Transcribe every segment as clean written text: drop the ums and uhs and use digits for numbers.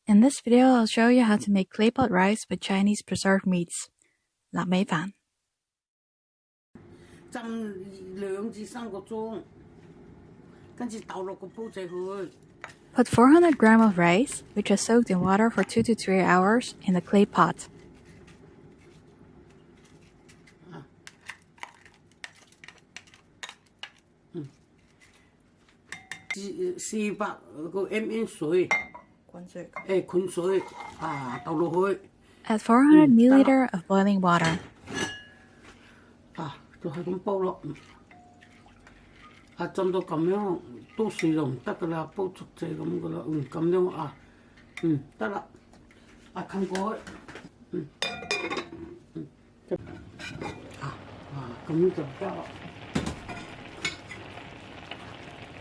In this video, I'll show you how to make clay pot rice with Chinese preserved meats. 臘味飯 浸2至3個鐘，跟住倒落個煲仔去。 Put 400 grams of rice, which is soaked in water for 2 to 3 hours, in the clay pot.400個 ml 水，滾水倒落去。 Add 400 milliliter of boiling water. 就係咁煲咯。浸到咁樣多水就唔得噶啦，煲足隻咁噶啦。咁樣得啦。冚過去。咁樣就得啦。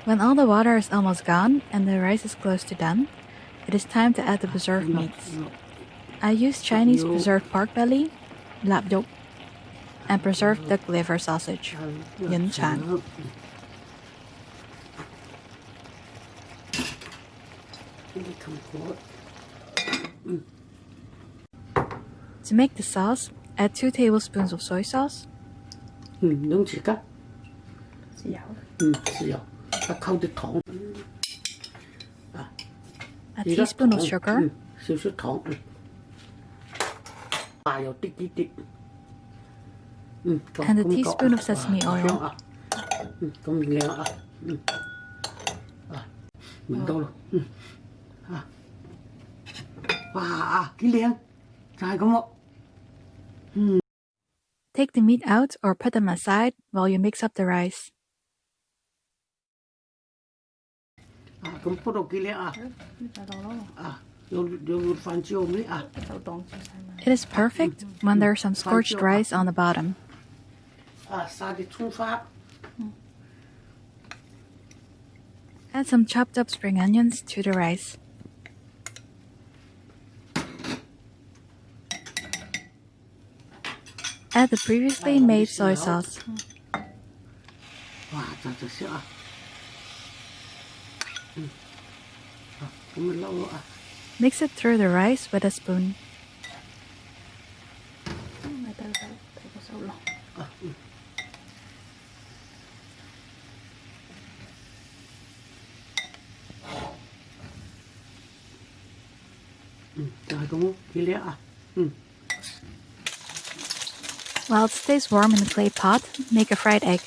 When all the water is almost gone and the rice is close to done, it is time to add the preserved meats. I use Chinese preserved pork belly, lap yolk, and preserved duck liver sausage, yun chan. To make the sauce, add 2 tablespoons of soy sauce, 2匙羹，豉油，溝啲糖，a teaspoon of sugar, 少少糖，又啲。 and a teaspoon of sesame oil. 咁靚聞到啦，哇幾靚，就係咁喎。 Take the meat out or put them aside while you mix up the rice. 咁煲到幾靚啊！有飯焦味啊！ It is perfect when there's some scorched rice on the bottom. 撒啲葱花。 Add some chopped up spring onions to the rice. Add the previously made soy sauce. 哇，就色啊！咁咪撈咯啊！ Mix it through the rice with a spoon. While it stays warm in the clay pot, make a fried egg.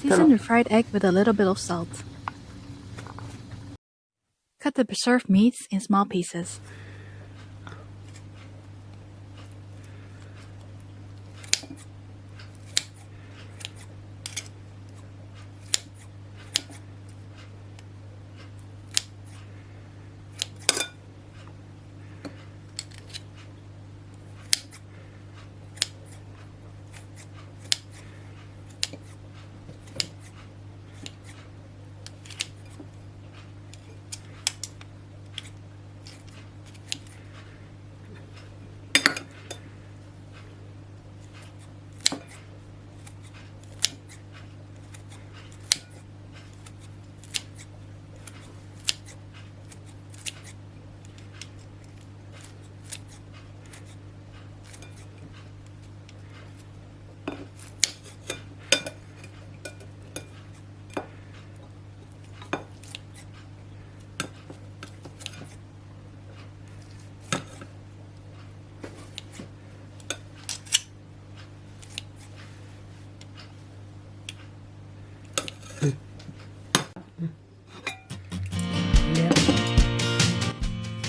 Season the fried egg with a little bit of salt. Cut the preserved meats in small pieces.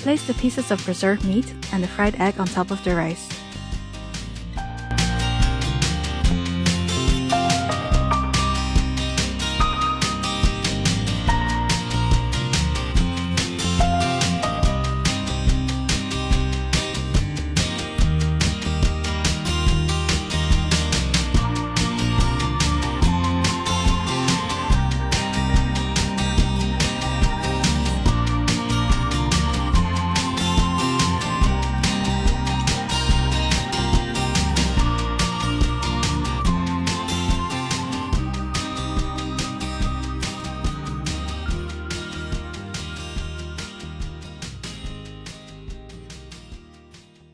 Place the pieces of preserved meat and the fried egg on top of the rice.